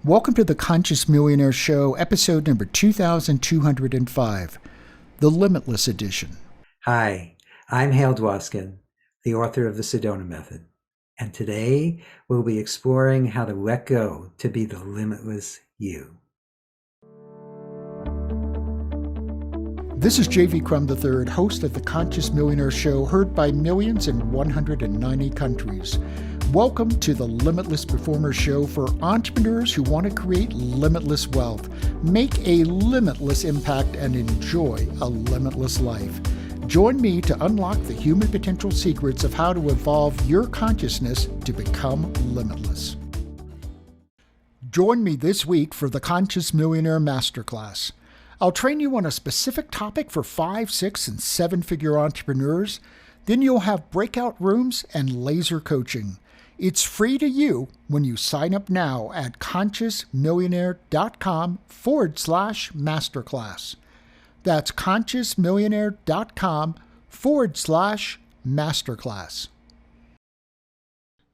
Welcome to the Conscious Millionaire Show, episode number 2205, the Limitless edition. Hi, I'm Hale Dwoskin, the author of the Sedona Method, and today we'll be exploring how to let go to be the limitless you. This is J.V. Crum III, host of the Conscious Millionaire Show, heard by millions in 190 countries. Welcome to the Limitless Performer Show for entrepreneurs who want to create limitless wealth, make a limitless impact, and enjoy a limitless life. Join me to unlock the human potential secrets of how to evolve your consciousness to become limitless. Join me this week for the Conscious Millionaire Masterclass. I'll train you on a specific topic for 5, 6, and 7-figure entrepreneurs. Then you'll have breakout rooms and laser coaching. It's free to you when you sign up now at consciousmillionaire.com/masterclass. That's consciousmillionaire.com/masterclass.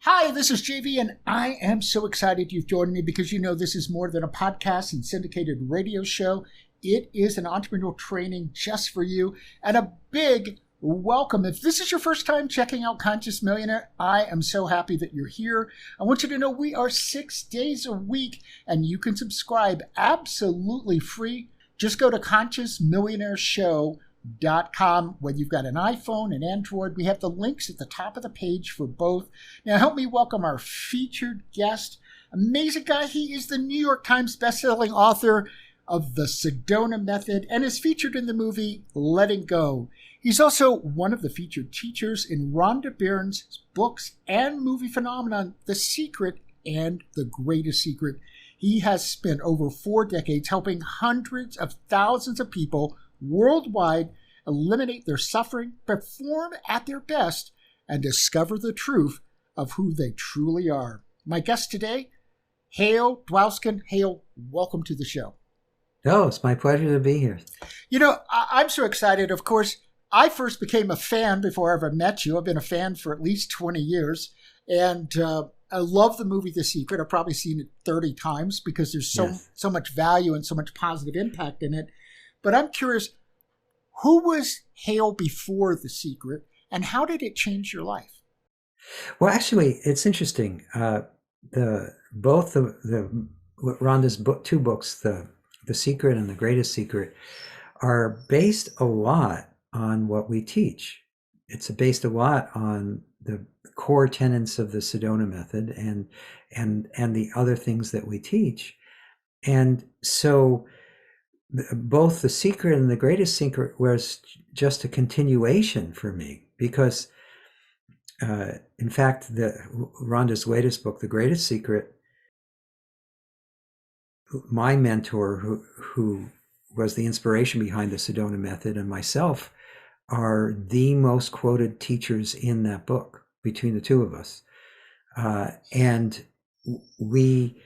Hi, this is JV, and I am so excited you've joined me because you know this is more than a podcast and syndicated radio show. It is an entrepreneurial training just for you, and a big welcome. If this is your first time checking out Conscious Millionaire, I am so happy that you're here. I want you to know we are 6 days a week, and you can subscribe absolutely free. Just go to consciousmillionaireshow.com. Whether you've got an iPhone, an Android, we have the links at the top of the page for both. Now help me welcome our featured guest. Amazing guy. He is the New York Times bestselling author of the Sedona Method and is featured in the movie Letting Go. He's also one of the featured teachers in Rhonda Byrne's books and movie phenomenon, The Secret and The Greatest Secret. He has spent over 4 decades helping hundreds of thousands of people worldwide eliminate their suffering, perform at their best, and discover the truth of who they truly are. My guest today, Hale Dwoskin. Hale, welcome to the show. Oh, it's my pleasure to be here. You know, I'm so excited. Of course, I first became a fan before I ever met you. I've been a fan for at least 20 years. And I love the movie The Secret. I've probably seen it 30 times because there's so much value and so much positive impact in it. But I'm curious, who was Hale before The Secret, and how did it change your life? Well, actually, it's interesting. Rhonda's two books, The Secret and The Greatest Secret, are based a lot on what we teach. It's based a lot on the core tenets of the Sedona Method and the other things that we teach. And so both The Secret and The Greatest Secret was just a continuation for me because, in fact, Rhonda's latest book, The Greatest Secret, my mentor, who was the inspiration behind the Sedona Method, and myself are the most quoted teachers in that book between the two of us. And the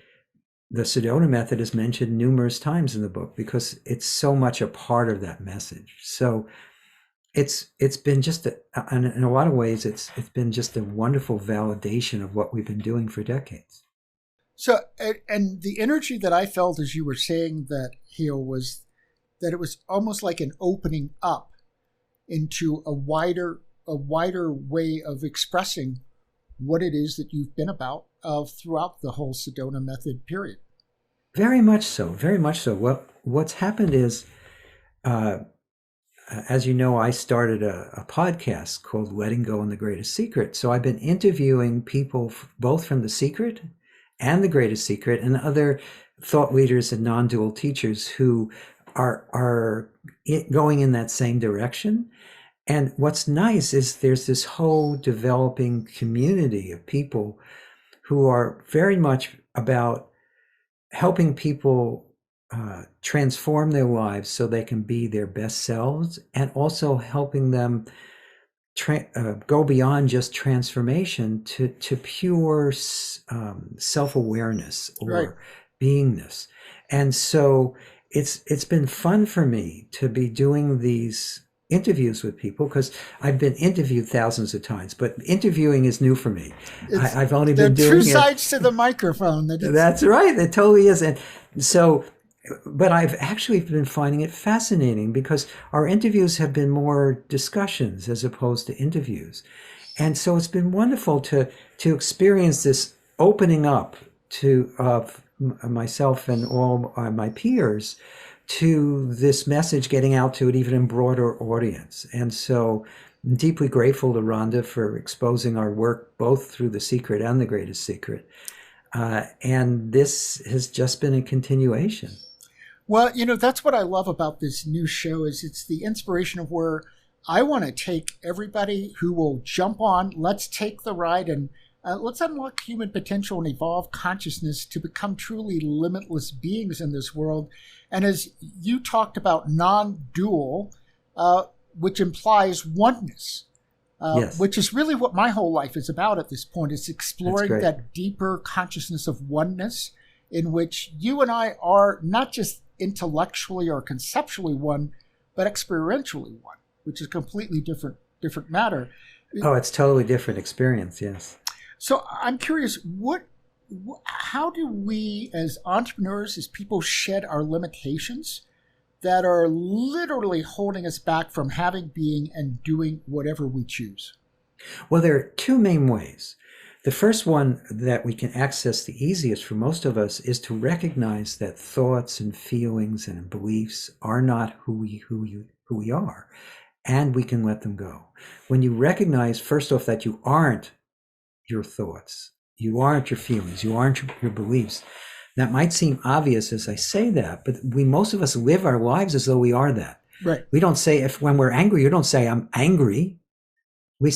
Sedona Method is mentioned numerous times in the book because it's so much a part of that message. So it's been just, in a lot of ways, it's been just a wonderful validation of what we've been doing for decades. So, and the energy that I felt as you were saying that, Hale, was that it was almost like an opening up into a wider way of expressing what it is that you've been about throughout the whole Sedona Method period. Very much so, very much so. What's happened is, as you know, I started a podcast called Letting Go and The Greatest Secret. So I've been interviewing people both from The Secret and The Greatest Secret and other thought leaders and non-dual teachers who are going in that same direction. And what's nice is there's this whole developing community of people who are very much about helping people transform their lives so they can be their best selves, and also helping them go beyond just transformation to pure self-awareness or beingness. And so it's been fun for me to be doing these interviews with people, because I've been interviewed thousands of times, but interviewing is new for me. I've only been doing it. There are two sides to the microphone. That's right. It totally is. And so, but I've actually been finding it fascinating, because our interviews have been more discussions as opposed to interviews. And so it's been wonderful to experience this opening up to of myself and all my peers to this message getting out to an even broader audience. And so I'm deeply grateful to Rhonda for exposing our work both through The Secret and The Greatest Secret. And this has just been a continuation. Well, that's what I love about this new show, is it's the inspiration of where I want to take everybody who will jump on. Let's take the ride, and let's unlock human potential and evolve consciousness to become truly limitless beings in this world. And as you talked about non-dual, which implies oneness, Yes. which is really what my whole life is about at this point. It's exploring that deeper consciousness of oneness, in which you and I are not just intellectually or conceptually one, but experientially one, which is a completely different matter. Oh, it's totally different experience. Yes. So I'm curious, how do we as entrepreneurs, as people, shed our limitations that are literally holding us back from having, being, and doing whatever we choose? Well, there are two main ways. The first one that we can access the easiest for most of us is to recognize that thoughts and feelings and beliefs are not who we are, and we can let them go. When you recognize, first off, that you aren't your thoughts, you aren't your feelings, you aren't your beliefs. That might seem obvious as I say that, but most of us live our lives as though we are that. Right. We don't say, when we're angry, you don't say I'm angry. We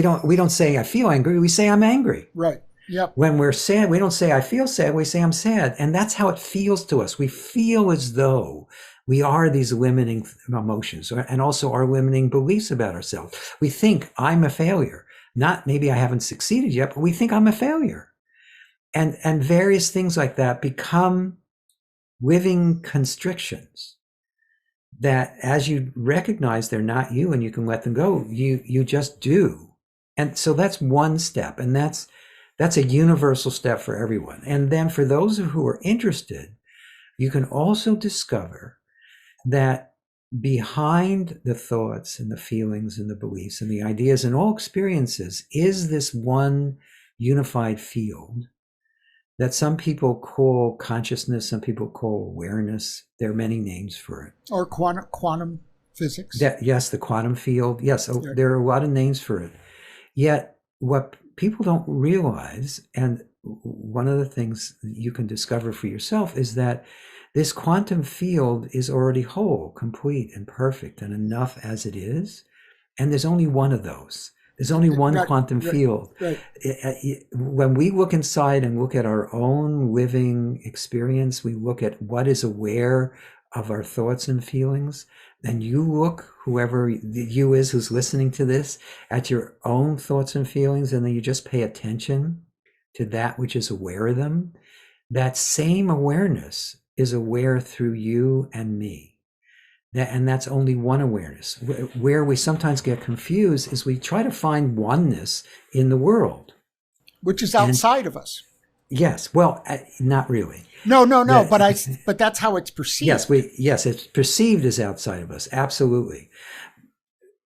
don't say I feel angry. We say I'm angry. Right. Yep. When we're sad, we don't say I feel sad. We say I'm sad. And that's how it feels to us. We feel as though we are these limiting emotions, and also our limiting beliefs about ourselves. We think I'm a failure. Not maybe I haven't succeeded yet, but we think I'm a failure. And various things like that become living constrictions that, as you recognize they're not you and you can let them go, you just do. And so that's one step, and that's a universal step for everyone. And then for those who are interested, you can also discover that behind the thoughts and the feelings and the beliefs and the ideas and all experiences is this one unified field that some people call consciousness, some people call awareness. There are many names for it. Or quantum physics. Yes, the quantum field. Yes, there are a lot of names for it. Yet what people don't realize, and one of the things you can discover for yourself, is that this quantum field is already whole, complete, and perfect, and enough as it is. And there's only one of those. There's only one quantum field. Right. When we look inside and look at our own living experience, we look at what is aware of our thoughts and feelings. And you look, whoever you is who's listening to this, at your own thoughts and feelings, and then you just pay attention to that which is aware of them. That same awareness is aware through you and me. And that's only one awareness. Where we sometimes get confused is we try to find oneness in the world, which is outside of us. Yes. Well, not really. No. But that's how it's perceived. Yes, it's perceived as outside of us. Absolutely.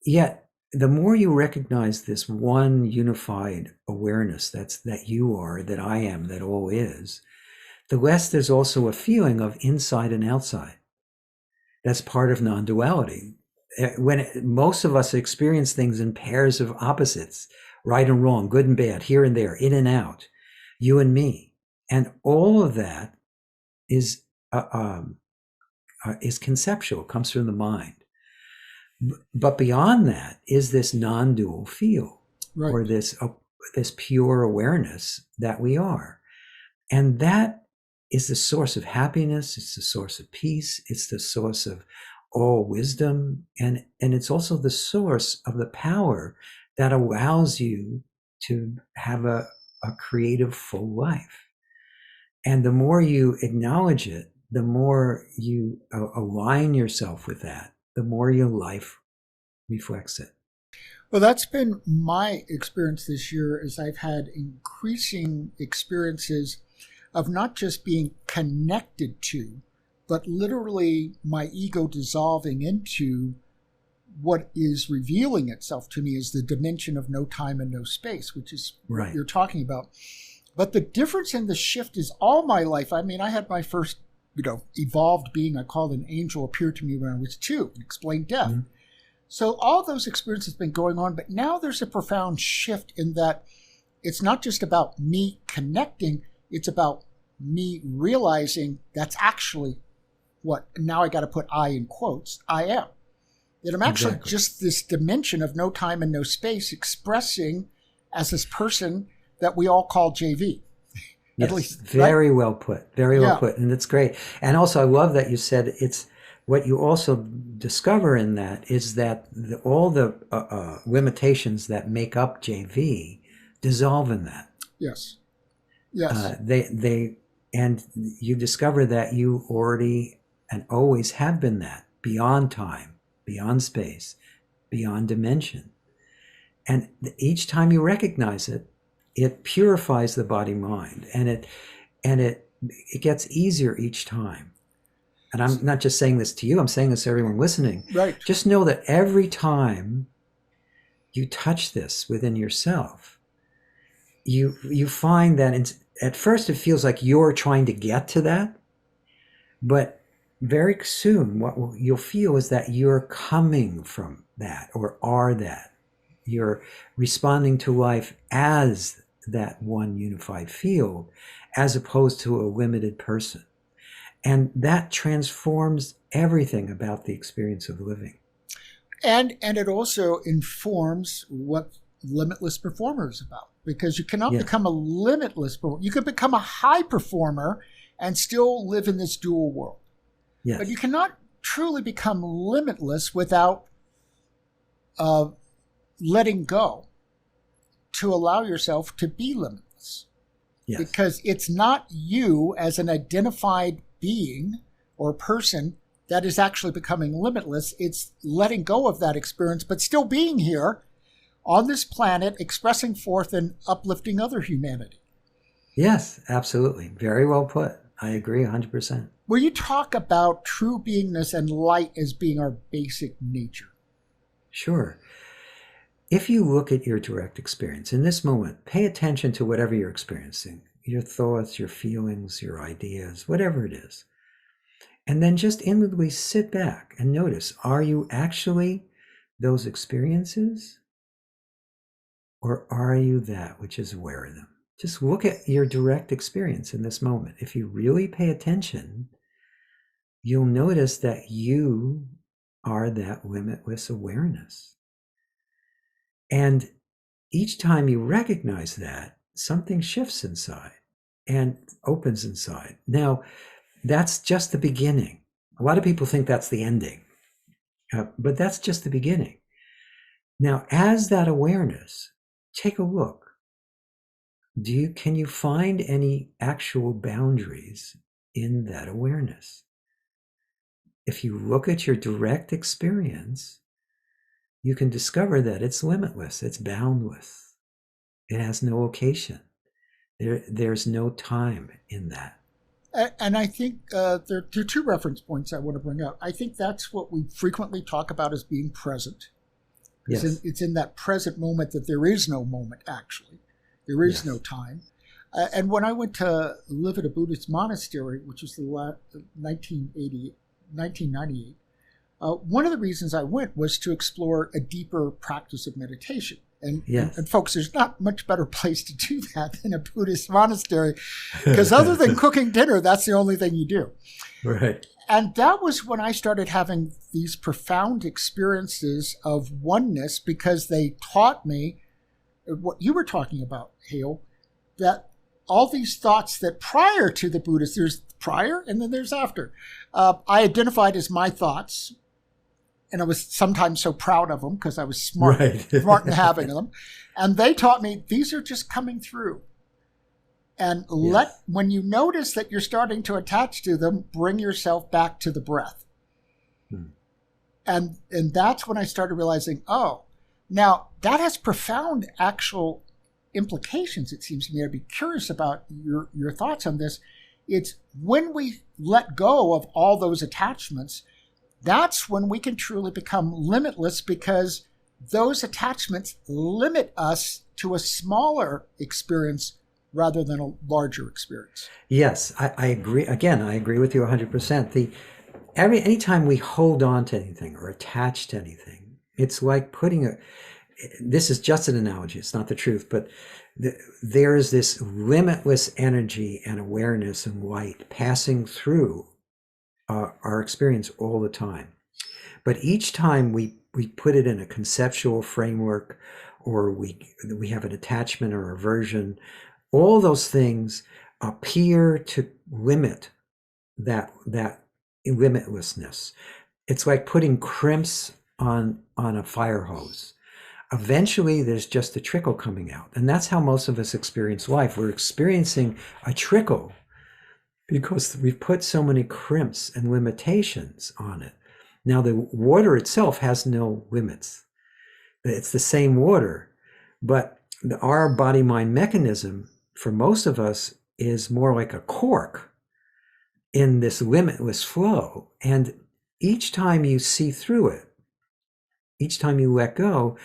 Yet, the more you recognize this one unified awareness, that you are, that I am, that all is, the less there's also a feeling of inside and outside. That's part of non-duality. When most of us experience things in pairs of opposites, right and wrong, good and bad, here and there, in and out, you and me, and all of that is conceptual, comes from the mind. But beyond that is this non-dual field, right, or this pure awareness that we are, and that is the source of happiness. It's the source of peace. It's the source of all wisdom. And it's also the source of the power that allows you to have a creative, full life. And the more you acknowledge it, the more you align yourself with that, the more your life reflects it. Well, that's been my experience this year, as I've had increasing experiences of not just being connected to, but literally my ego dissolving into what is revealing itself to me as the dimension of no time and no space, which is what you're talking about. But the difference in the shift is all my life. I mean, I had my first, evolved being I called an angel appear to me when I was 2 and explained death. Mm-hmm. So all those experiences have been going on, but now there's a profound shift in that it's not just about me connecting, it's about me realizing that's actually what, now I got to put I in quotes, I am. That I'm actually just this dimension of no time and no space expressing as this person that we all call JV. Yes, at least, very well put. Very well put. And it's great. And also, I love that you said it's what you also discover in that is that all the limitations that make up JV dissolve in that. Yes. Yes. And you discover that you already and always have been that, beyond time, beyond space, beyond dimension. And each time you recognize it, it purifies the body-mind, and it gets easier each time. And I'm not just saying this to you, I'm saying this to everyone listening. Right. Just know that every time you touch this within yourself, you find that at first it feels like you're trying to get to that, but very soon what you'll feel is that you're coming from that or are that. You're responding to life as that one unified field, as opposed to a limited person. And that transforms everything about the experience of living. And it also informs what limitless performer is about. Because you cannot become a limitless performer. You could become a high performer and still live in this dual world. Yes. But you cannot truly become limitless without letting go to allow yourself to be limitless. Yes. Because it's not you as an identified being or person that is actually becoming limitless. It's letting go of that experience, but still being here on this planet, expressing forth and uplifting other humanity. Yes, absolutely. Very well put. I agree 100%. Where you talk about true beingness and light as being our basic nature. Sure. If you look at your direct experience in this moment, pay attention to whatever you're experiencing, your thoughts, your feelings, your ideas, whatever it is. And then just inwardly sit back and notice, are you actually those experiences? Or are you that which is aware of them? Just look at your direct experience in this moment. If you really pay attention, you'll notice that you are that limitless awareness. And each time you recognize that, something shifts inside and opens inside. Now, that's just the beginning. A lot of people think that's the ending, but that's just the beginning. Now, as that awareness, take a look. Can you find any actual boundaries in that awareness? If you look at your direct experience, you can discover that it's limitless, it's boundless. It has no location. There's no time in that. And I think there are 2 reference points I want to bring up. I think that's what we frequently talk about as being present. Yes. It's in that present moment that there is no moment, actually. There is no time. And when I went to live at a Buddhist monastery, which was 1998, one of the reasons I went was to explore a deeper practice of meditation. And folks, there's not much better place to do that than a Buddhist monastery, because other than cooking dinner, that's the only thing you do. Right. And that was when I started having these profound experiences of oneness, because they taught me what you were talking about, Hale, that all these thoughts that prior to the Buddhists, there's prior and then there's after, I identified as my thoughts. And I was sometimes so proud of them because I was smart in having them. And they taught me these are just coming through. And when you notice that you're starting to attach to them, bring yourself back to the breath. And that's when I started realizing, oh, now that has profound actual implications, it seems to me. I'd be curious about your thoughts on this. It's when we let go of all those attachments, that's when we can truly become limitless, because those attachments limit us to a smaller experience rather than a larger experience. Yes, I agree. Again, I agree with you 100%. Anytime we hold on to anything or attach to anything, it's like this is just an analogy, it's not the truth, but there is this limitless energy and awareness and light passing through our experience all the time. But each time we put it in a conceptual framework, or we have an attachment or aversion, all those things appear to limit that limitlessness. It's like putting crimps on a fire hose. Eventually there's just a trickle coming out, and that's how most of us experience life. We're experiencing a trickle because we've put so many crimps and limitations on it. Now the water itself has no limits. It's the same water, but our body-mind mechanism for most of us is more like a cork in this limitless flow. And each time you see through it, each time you let go,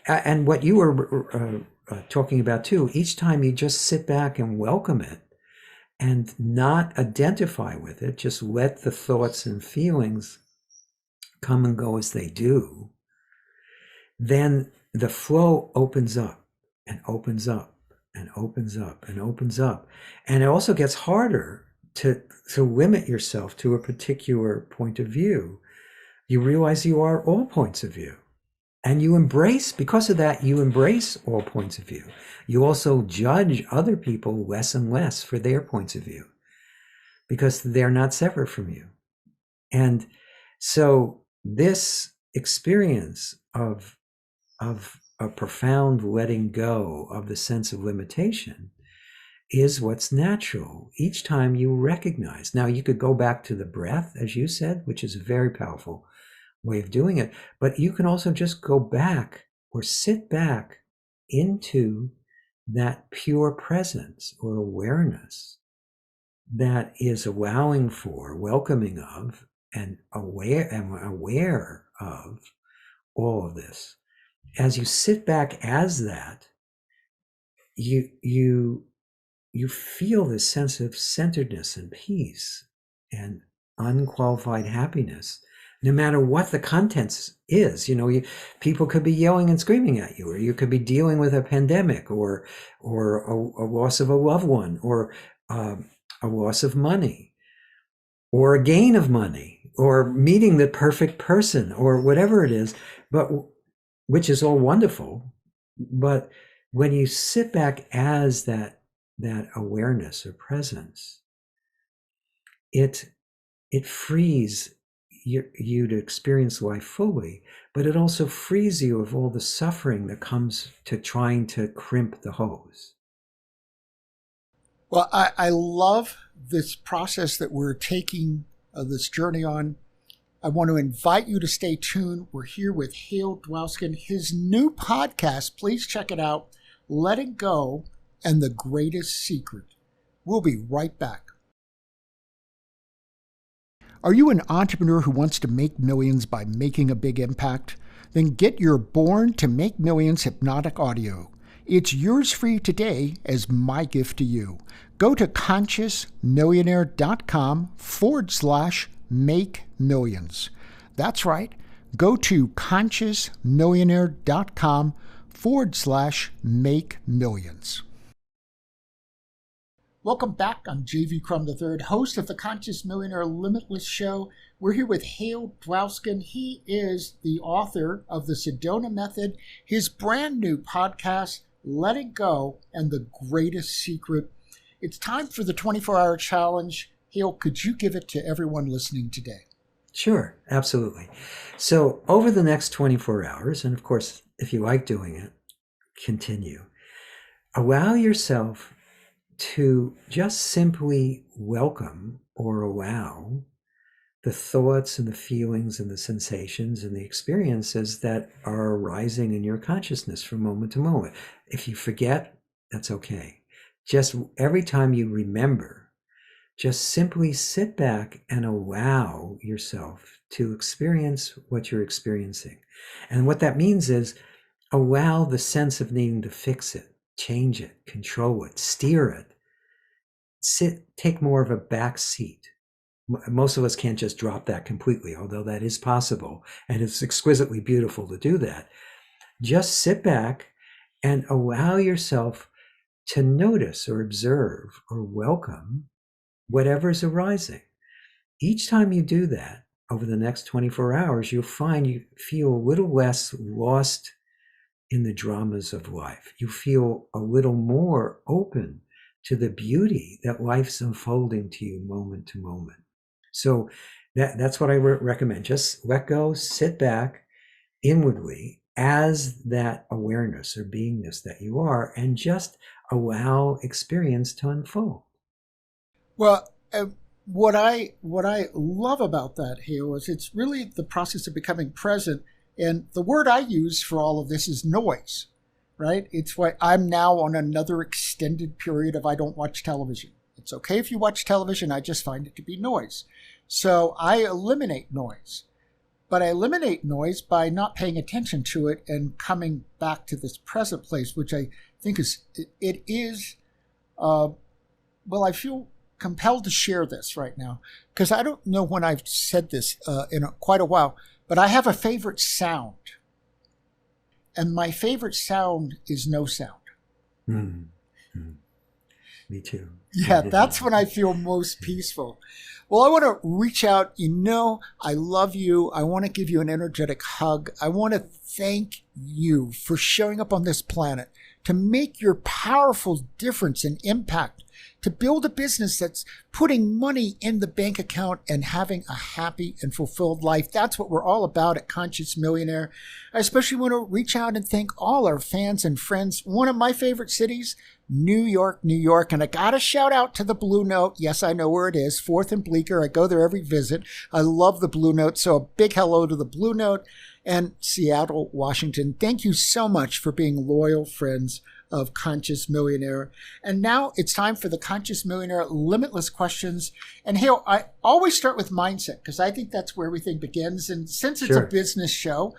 and what you were talking about too, each time you just sit back and welcome it and not identify with it, just let the thoughts and feelings come and go as they do, then the flow opens up and opens up and opens up and opens up. And it also gets harder to limit yourself to a particular point of view. You realize you are all points of view. And because of that, you embrace all points of view. You also judge other people less and less for their points of view, because they're not separate from you. And so this experience of a profound letting go of the sense of limitation is what's natural each time you recognize. Now, you could go back to the breath, as you said, which is a very powerful way of doing it, but you can also just go back or sit back into that pure presence or awareness that is allowing for, welcoming of, and aware of all of this. As you sit back as that, you feel this sense of centeredness and peace and unqualified happiness, no matter what the contents is. People could be yelling and screaming at you, or you could be dealing with a pandemic, or a loss of a loved one, or a loss of money, or a gain of money, or meeting the perfect person, or whatever it is, but which is all wonderful. But when you sit back as that awareness or presence, it frees you to experience life fully, but it also frees you of all the suffering that comes to trying to crimp the hose. Well, I love this process that we're taking this journey on. I want to invite you to stay tuned. We're here with Hale Dwoskin. His new podcast, please check it out, Letting Go and the Greatest Secret. We'll be right back. Are you an entrepreneur who wants to make millions by making a big impact? Then get your Born to Make Millions hypnotic audio. It's yours free today as my gift to you. Go to consciousmillionaire.com/make millions. That's right. Go to consciousmillionaire.com/make millions. Welcome back. I'm J.V. Crum III, host of the Conscious Millionaire Limitless Show. We're here with Hale Dwoskin. He is the author of the Sedona Method, his brand new podcast, Letting Go and the Greatest Secret. It's time for the 24-hour challenge. Hale, could you give it to everyone listening today? Sure, absolutely. So over the next 24 hours, and of course, if you like doing it, continue. Allow yourself to just simply welcome or allow the thoughts and the feelings and the sensations and the experiences that are arising in your consciousness from moment to moment. If you forget, that's okay. Just every time you remember, just simply sit back and allow yourself to experience what you're experiencing. And what that means is allow the sense of needing to fix it, change it, control it, steer it. Take more of a back seat. Most of us can't just drop that completely, although that is possible. And it's exquisitely beautiful to do that. Just sit back and allow yourself to notice or observe or welcome whatever's arising. Each time you do that over the next 24 hours, you'll find you feel a little less lost in the dramas of life. You feel a little more open to the beauty that life's unfolding to you moment to moment. So that's what I recommend. Just let go, sit back inwardly as that awareness or beingness that you are, and just allow experience to unfold. Well, what I love about that, Hale, is it's really the process of becoming present. And the word I use for all of this is noise, right? It's why I'm now on another extended period of I don't watch television. It's okay if you watch television. I just find it to be noise. So I eliminate noise. But I eliminate noise by not paying attention to it and coming back to this present place, which I think I feel compelled to share this right now, because I don't know when I've said this in quite a while, but I have a favorite sound. And my favorite sound is no sound. Mm-hmm. Me too. Yeah, that's when I feel most peaceful. Well, I want to reach out. I love you. I want to give you an energetic hug. I want to thank you for showing up on this planet to make your powerful difference and impact, to build a business that's putting money in the bank account and having a happy and fulfilled life. That's what we're all about at Conscious Millionaire. I especially want to reach out and thank all our fans and friends. One of my favorite cities, New York, New York. And I got to shout out to the Blue Note. Yes, I know where it is, 4th and Bleecker. I go there every visit. I love the Blue Note. So a big hello to the Blue Note and Seattle, Washington. Thank you so much for being loyal friends of Conscious Millionaire. And now it's time for the Conscious Millionaire Limitless questions. And Hale, I always start with mindset because I think that's where everything begins. And since it's a business show,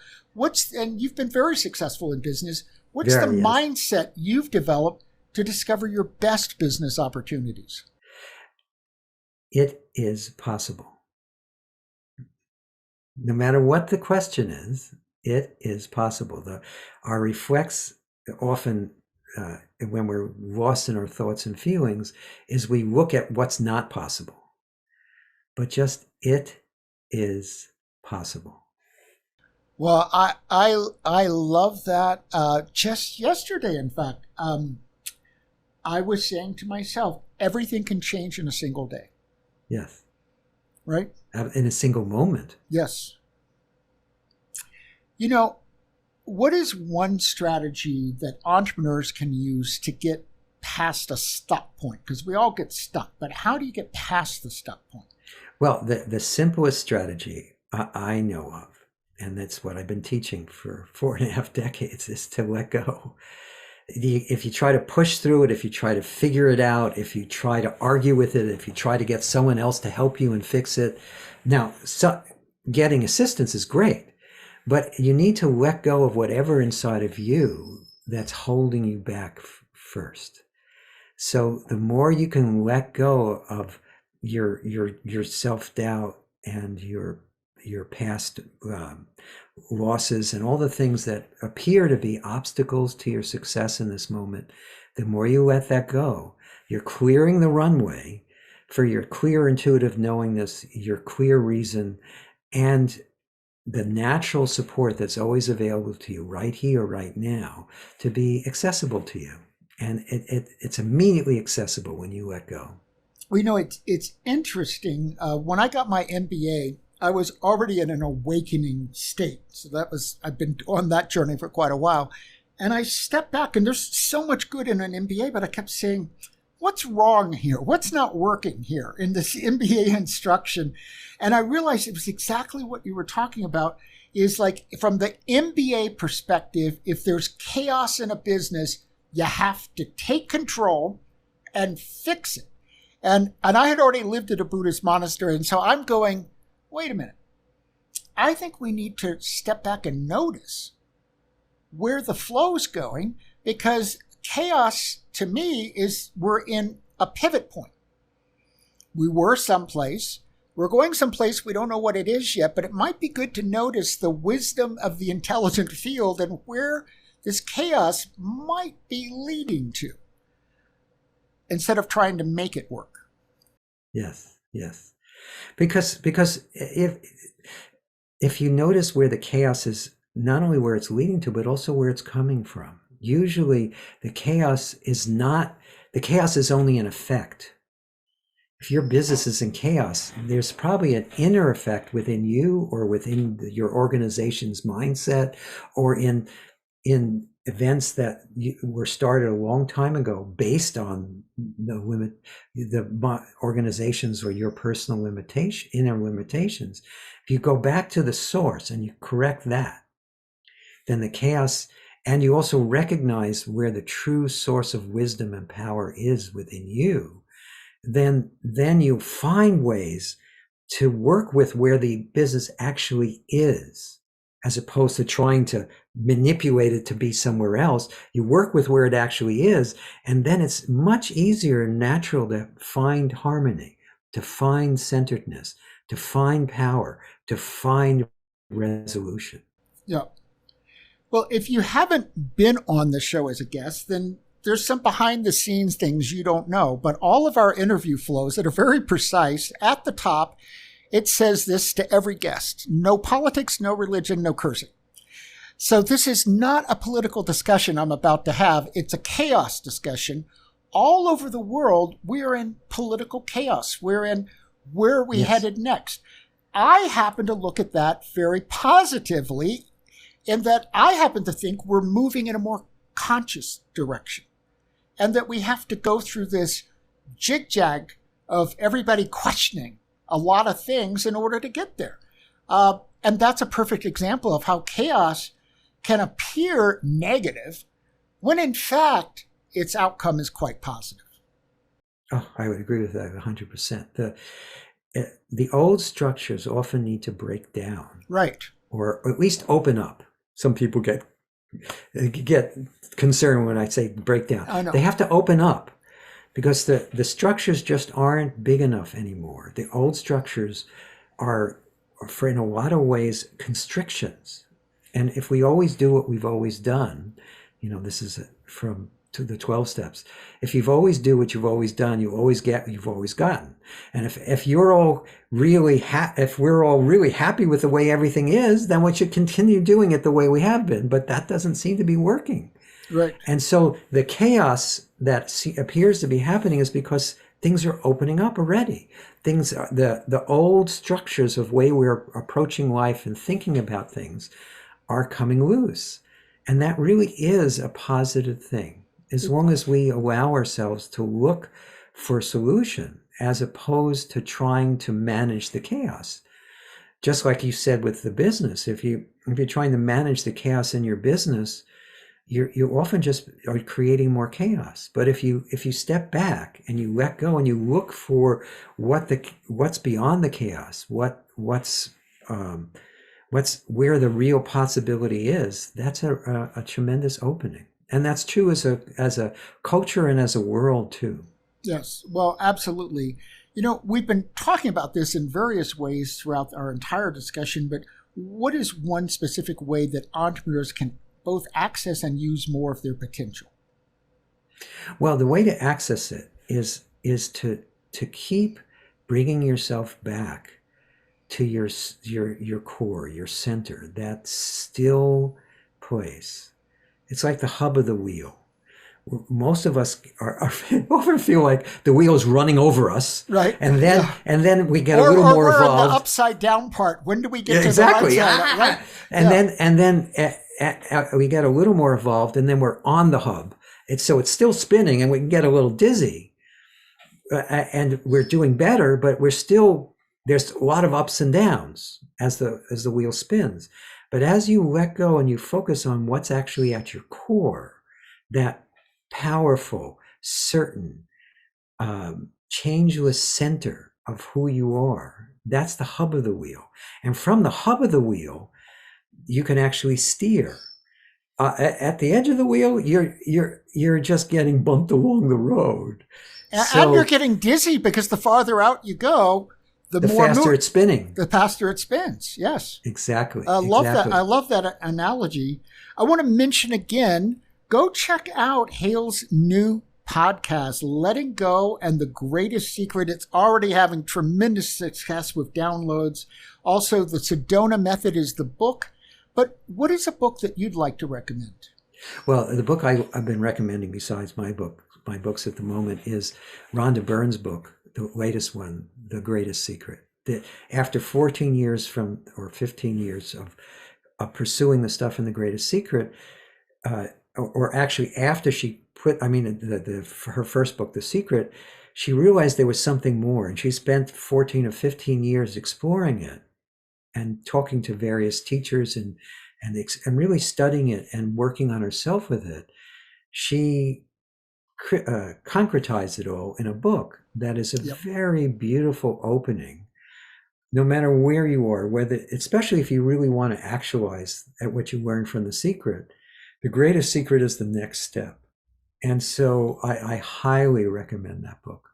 and you've been very successful in business, what's the mindset you've developed to discover your best business opportunities? It is possible. No matter what the question is, it is possible. Our reflex often, when we're lost in our thoughts and feelings, is we look at what's not possible. But just it is possible. Well, I love that. Just yesterday, in fact, I was saying to myself, everything can change in a single day. Yes. Right? In a single moment. Yes. What is one strategy that entrepreneurs can use to get past a stuck point? Because we all get stuck, but how do you get past the stuck point? Well, the simplest strategy I know of, and that's what I've been teaching for 4.5 decades, is to let go. If you try to push through it, if you try to figure it out, if you try to argue with it, if you try to get someone else to help you and fix it. Now, getting assistance is great, but you need to let go of whatever inside of you that's holding you back first. So the more you can let go of your self-doubt and your past losses and all the things that appear to be obstacles to your success in this moment, the more you let that go, you're clearing the runway for your clear intuitive knowingness, your clear reason, and the natural support that's always available to you right here, right now, to be accessible to you. And it's immediately accessible when you let go. Well, it's interesting. When I got my MBA, I was already in an awakening state. So I've been on that journey for quite a while. And I stepped back, and there's so much good in an MBA, but I kept saying, what's wrong here? What's not working here in this MBA instruction? And I realized it was exactly what you were talking about, is like from the MBA perspective, if there's chaos in a business, you have to take control and fix it. And I had already lived at a Buddhist monastery, and so I'm going, wait a minute. I think we need to step back and notice where the flow's going, because chaos to me is we're in a pivot point. We were someplace. We're going someplace. We don't know what it is yet, but it might be good to notice the wisdom of the intelligent field and where this chaos might be leading to, instead of trying to make it work. Yes. Because if you notice where the chaos is, not only where it's leading to, but also where it's coming from. Usually the chaos is only an effect. If your business is in chaos, there's probably an inner effect within you or within your organization's mindset, or in events that were started a long time ago based on the organizations or your personal inner limitations. If you go back to the source and you correct that, then the chaos, and you also recognize where the true source of wisdom and power is within you, then you find ways to work with where the business actually is, as opposed to trying to manipulate it to be somewhere else. You work with where it actually is, and then it's much easier and natural to find harmony, to find centeredness, to find power, to find resolution. Yeah. Well, if you haven't been on the show as a guest, then there's some behind the scenes things you don't know, but all of our interview flows that are very precise. At the top, it says this to every guest: no politics, no religion, no cursing. So this is not a political discussion I'm about to have. It's a chaos discussion. All over the world, we're in political chaos. We're in where are we headed next? I happen to look at that very positively, in that I happen to think we're moving in a more conscious direction, and that we have to go through this jig-jag of everybody questioning a lot of things in order to get there. And that's a perfect example of how chaos can appear negative when in fact its outcome is quite positive. Oh, I would agree with that 100%. The old structures often need to break down. Right. Or at least open up. Some people get concerned when I say break down. I know. They have to open up, because the structures just aren't big enough anymore. The old structures are, for in a lot of ways, constrictions. And if we always do what we've always done, this is from to the 12 steps. If you've always do what you've always done, you always get what you've always gotten. And if you're all really if we're all really happy with the way everything is, then we should continue doing it the way we have been. But that doesn't seem to be working. Right. And so the chaos that appears to be happening is because things are opening up already. The old structures of way we're approaching life and thinking about things are coming loose. And that really is a positive thing, as long as we allow ourselves to look for a solution, as opposed to trying to manage the chaos. Just like you said with the business, if you're trying to manage the chaos in your business, you often just are creating more chaos. But if you step back and you let go and you look for what's beyond the chaos, what's where the real possibility is, that's a tremendous opening. And that's true as a culture and as a world too. Yes, well, absolutely. We've been talking about this in various ways throughout our entire discussion, but what is one specific way that entrepreneurs can both access and use more of their potential? Well, the way to access it is to keep bringing yourself back to your core, your center, that still place. It's like the hub of the wheel. Most of us often feel like the wheel's running over us, right? And then we get a little more involved. Or in the upside down part. When do we get to exactly. the right side? Right? And then we get a little more involved, and then we're on the hub. It's still spinning, and we can get a little dizzy. and we're doing better, but there's a lot of ups and downs as the wheel spins. But as you let go and you focus on what's actually at your core, that powerful, certain, changeless center of who you are, that's the hub of the wheel. And from the hub of the wheel, you can actually steer. At the edge of the wheel, you're just getting bumped along the road. And you're getting dizzy because the farther out you go, the more faster it's spinning. The faster it spins. Yes, exactly. I love that. I love that analogy. I want to mention again. Go check out Hale's new podcast, Letting Go and the Greatest Secret. It's already having tremendous success with downloads. Also, the Sedona Method is the book. But what is a book that you'd like to recommend? Well, the book I've been recommending besides my books at the moment is Rhonda Byrne's book, the latest one, The Greatest Secret. That after 14 years or 15 years of pursuing the stuff in The Greatest Secret, or actually after she her first book, The Secret, she realized there was something more, and she spent 14 or 15 years exploring it and talking to various teachers and really studying it and working on herself with it. She concretized it all in a book that is a very beautiful opening, no matter where you are, especially if you really want to actualize at what you learned from The Secret. The Greatest Secret is the next step. And so I highly recommend that book.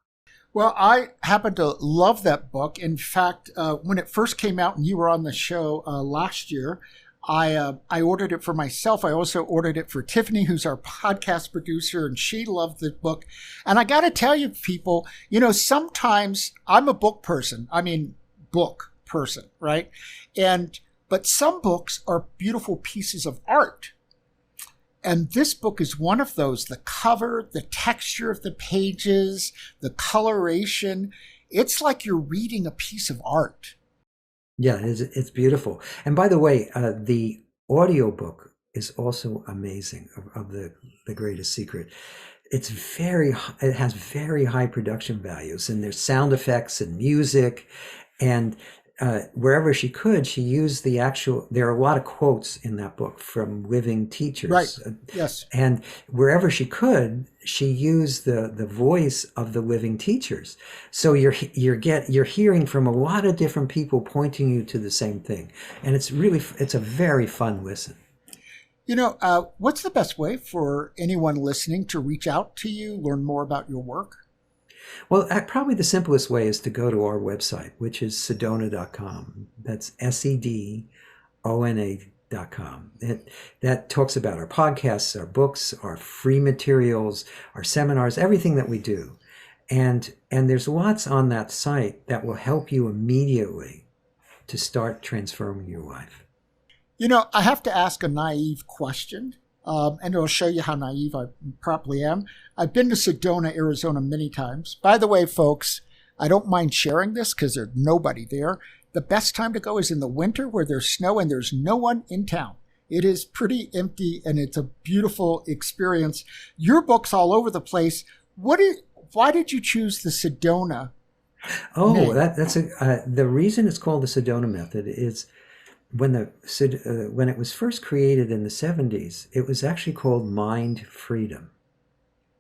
Well, I happen to love that book. In fact, when it first came out and you were on the show last year, I ordered it for myself. I also ordered it for Tiffany, who's our podcast producer, and she loved the book. And I got to tell you, people, sometimes I'm a book person, right? But some books are beautiful pieces of art. And this book is one of those. The cover, the texture of the pages, the coloration. It's like you're reading a piece of art. Yeah, it's beautiful. And by the way, the audiobook is also amazing of the Greatest Secret. It has very high production values, and there's sound effects and music. And wherever she could, she used there are a lot of quotes in that book from living teachers. Right. Yes. And wherever she could, she used the voice of the living teachers. So you're hearing from a lot of different people pointing you to the same thing. And it's a very fun listen. What's the best way for anyone listening to reach out to you, learn more about your work? Well, probably the simplest way is to go to our website, which is sedona.com. That's SEDONA.com. That talks about our podcasts, our books, our free materials, our seminars, everything that we do. And there's lots on that site that will help you immediately to start transforming your life. I have to ask a naive question. And it'll show you how naive I probably am. I've been to Sedona, Arizona many times. By the way, folks, I don't mind sharing this because there's nobody there. The best time to go is in the winter where there's snow and there's no one in town. It is pretty empty and it's a beautiful experience. Your book's all over the place. Why did you choose the Sedona name? That's the reason it's called the Sedona Method is when it was first created in the 70s, it was actually called mind freedom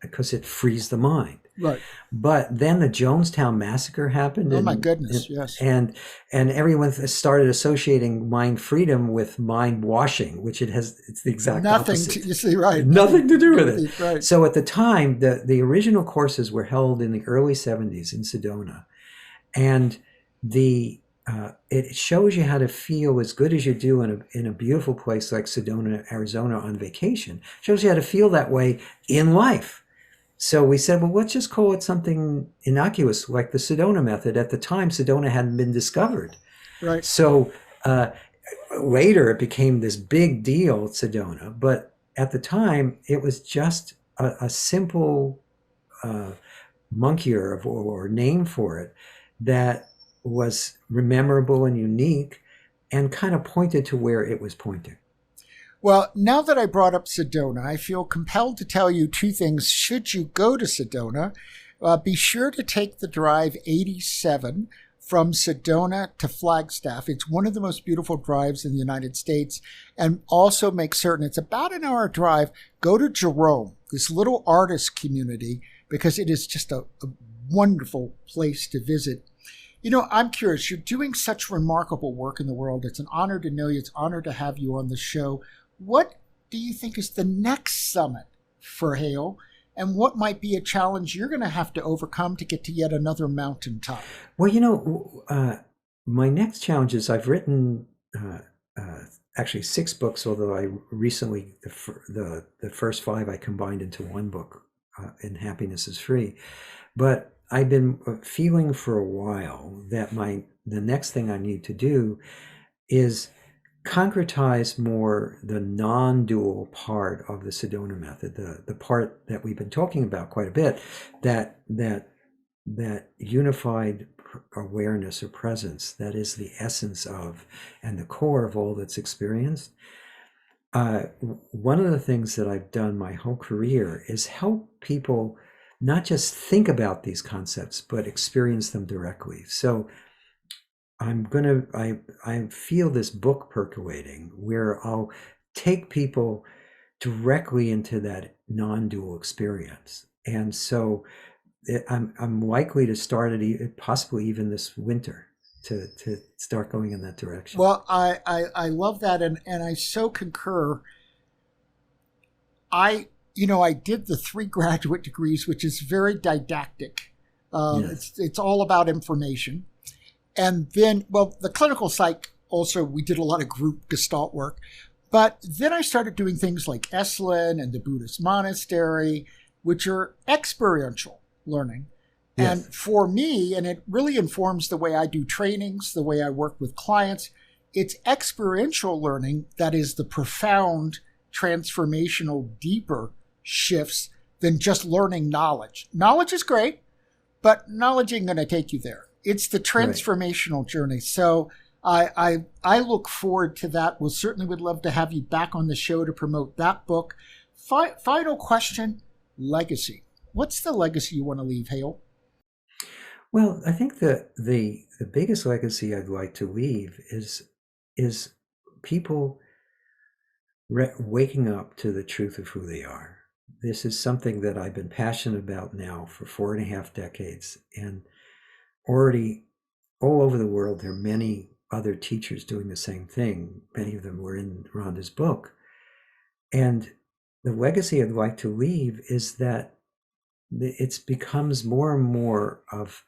because it frees the mind. Right. But then the Jonestown massacre happened. Oh my goodness! Yes. And everyone started associating mind freedom with mind washing, which it's the exact opposite. You see, right? Nothing to do with it. Right. So at the time, the original courses were held in the early 70s in Sedona, and it shows you how to feel as good as you do in a beautiful place like Sedona, Arizona on vacation. It shows you how to feel that way in life. So we said, well, let's just call it something innocuous like the Sedona Method. At the time, Sedona hadn't been discovered. Right. So later it became this big deal, Sedona. But at the time, it was just a simple monkey or name for it that was memorable and unique and kind of pointed to where it was pointing. Well, now that I brought up Sedona, I feel compelled to tell you two things should you go to Sedona. Be sure to take the Drive 87 from Sedona to Flagstaff. It's one of the most beautiful drives in the United States. And also make certain it's about an hour drive. Go to Jerome, this little artist community, because it is just a wonderful place to visit. I'm curious. You're doing such remarkable work in the world. It's an honor to know you. It's an honor to have you on the show. What do you think is the next summit for Hale? And what might be a challenge you're going to have to overcome to get to yet another mountaintop? Well, my next challenge is I've written actually 6 books, although I recently, the first 5 I combined into one book, and Happiness is Free. But I've been feeling for a while that the next thing I need to do is concretize more the non-dual part of the Sedona Method, the part that we've been talking about quite a bit, that unified awareness or presence that is the essence of and the core of all that's experienced. One of the things that I've done my whole career is help people not just think about these concepts, but experience them directly. So I feel this book percolating where I'll take people directly into that non-dual experience. And so I'm likely to start it possibly even this winter to start going in that direction. Well, I love that. And I so concur. I did the 3 graduate degrees, which is very didactic. Yes. It's all about information. And then, the clinical psych also, we did a lot of group gestalt work. But then I started doing things like Esalen and the Buddhist monastery, which are experiential learning. Yes. And for me, and it really informs the way I do trainings, the way I work with clients, it's experiential learning that is the profound, transformational, deeper shifts than just learning knowledge. Knowledge is great, but knowledge ain't going to take you there. It's the transformational journey. So I look forward to that. We'll certainly would love to have you back on the show to promote that book. Final question, legacy. What's the legacy you want to leave, Hale? Well, I think the biggest legacy I'd like to leave is people waking up to the truth of who they are. This is something that I've been passionate about now for 4.5 decades. And already all over the world, there are many other teachers doing the same thing. Many of them were in Rhonda's book. And the legacy I'd like to leave is that it becomes more and more of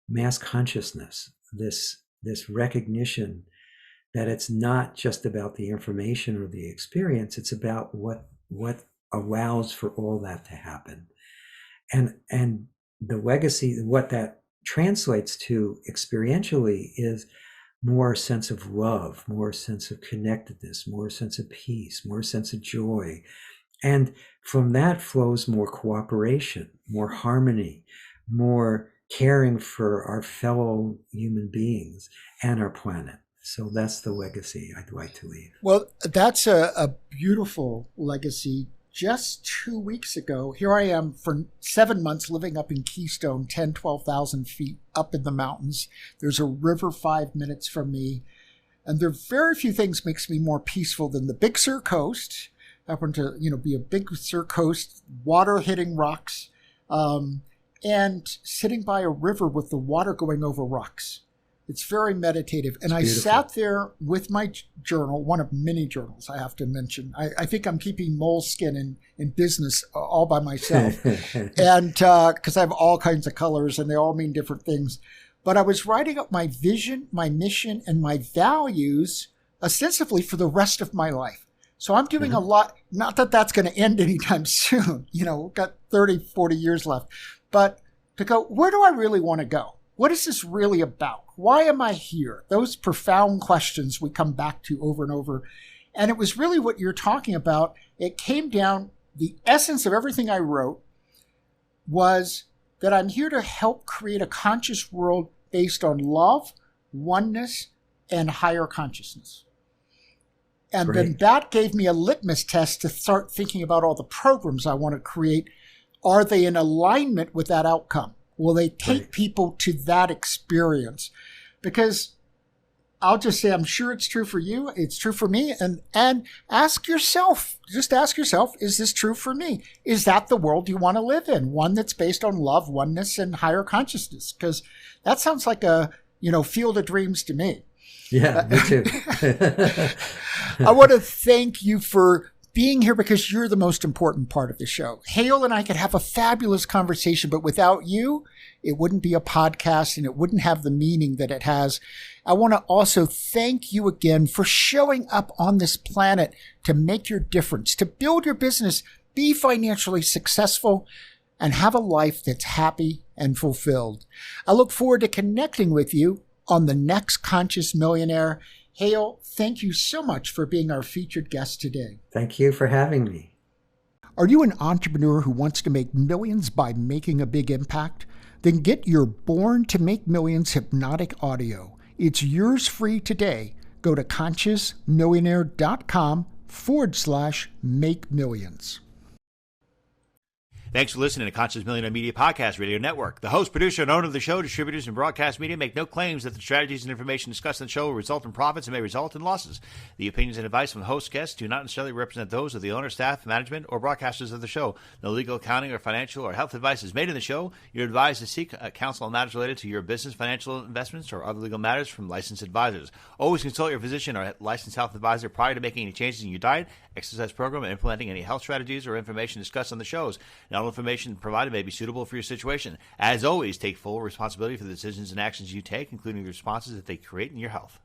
mass consciousness, this recognition that it's not just about the information or the experience, it's about what allows for all that to happen. And the legacy, what that translates to experientially is more sense of love, more sense of connectedness, more sense of peace, more sense of joy. And from that flows more cooperation, more harmony, more caring for our fellow human beings and our planet. So that's the legacy I'd like to leave. Well, that's a beautiful legacy. Just 2 weeks ago, here I am for 7 months living up in Keystone, 12,000 feet up in the mountains. There's a river 5 minutes from me. And there are very few things makes me more peaceful than the Big Sur coast. I happen to, be a Big Sur coast, water hitting rocks, and sitting by a river with the water going over rocks. It's very meditative. And I sat there with my journal, one of many journals I have to mention. I think I'm keeping moleskin in business all by myself. And because I have all kinds of colors and they all mean different things. But I was writing up my vision, my mission, and my values ostensibly for the rest of my life. So I'm doing a lot, not that that's going to end anytime soon. We've got 30, 40 years left. But to go, where do I really want to go? What is this really about? Why am I here? Those profound questions we come back to over and over. And it was really what you're talking about. It came down, the essence of everything I wrote was that I'm here to help create a conscious world based on love, oneness, and higher consciousness. And then that gave me a litmus test to start thinking about all the programs I want to create. Are they in alignment with that outcome? Will they take people to that experience? Because I'll just say, I'm sure it's true for you. It's true for me. And ask yourself, is this true for me? Is that the world you want to live in? One that's based on love, oneness, and higher consciousness? Because that sounds like a, field of dreams to me. Yeah, me too. I want to thank you for being here because you're the most important part of the show. Hale and I could have a fabulous conversation, but without you, it wouldn't be a podcast and it wouldn't have the meaning that it has. I want to also thank you again for showing up on this planet to make your difference, to build your business, be financially successful, and have a life that's happy and fulfilled. I look forward to connecting with you on the next Conscious Millionaire. Hale, thank you so much for being our featured guest today. Thank you for having me. Are you an entrepreneur who wants to make millions by making a big impact? Then get your Born to Make Millions hypnotic audio. It's yours free today. Go to consciousmillionaire.com/make millions. Thanks for listening to Conscious Millionaire Media Podcast Radio Network. The host, producer, and owner of the show, distributors, and broadcast media make no claims that the strategies and information discussed in the show will result in profits and may result in losses. The opinions and advice from the host guests do not necessarily represent those of the owner, staff, management, or broadcasters of the show. No legal, accounting, or financial or health advice is made in the show. You're advised to seek counsel on matters related to your business, financial investments, or other legal matters from licensed advisors. Always consult your physician or licensed health advisor prior to making any changes in your diet, exercise program, and implementing any health strategies or information discussed on the shows. Not all information provided may be suitable for your situation. As always, take full responsibility for the decisions and actions you take, including the responses that they create in your health.